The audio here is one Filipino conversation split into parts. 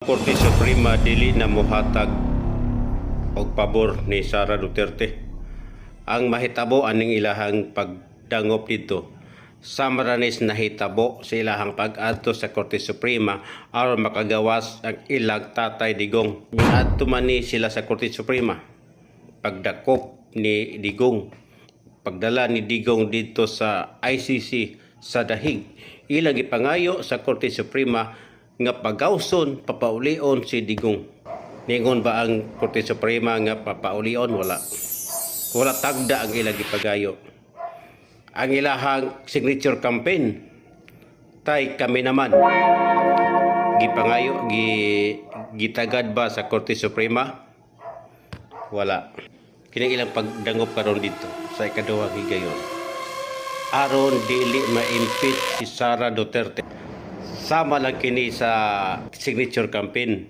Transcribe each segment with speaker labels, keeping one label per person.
Speaker 1: Korte Suprema dili na mohatag og pabor ni Sara Duterte. Ang mahitabo aning ilahang pagdangop dito, samaranis nahitabo sa ilahang pag-adto sa Korte Suprema aron makagawas ang ilang tatay Digong. Miadto man ni sila sa Korte Suprema. Pagdakop ni Digong, pagdala ni Digong dito sa ICC sa dahig, ilang ipangayo sa Korte Suprema nga pagawson papaulion si Digong. Ningon ba ang Korte Suprema nga papaulion? Wala tagda ang ilang ipagayo. Ang ilahang signature campaign, tay kami naman gipangayo gitagad ba sa Korte Suprema? Wala. Kining ilang pagdangop karon dito sa ikaduhang higayon, aron dili ma-impeach si Sara Duterte. Sama lang kini sa signature campaign.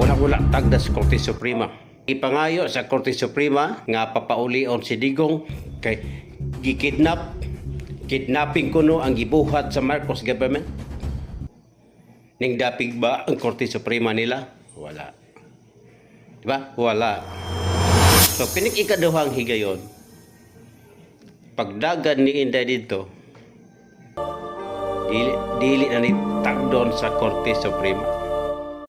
Speaker 1: Wala tagda sa Korte Suprema. Ipangayo sa Korte Suprema nga papaulion si Digong kay kidnapping kuno ang gibuhat sa Marcos government. Ning dapig ba ang Korte Suprema nila? Wala. Diba? Wala. So pinik ikaduhang higayon, pagdagan ni Inday dito, dili na ni tagdon sa Korte Suprema.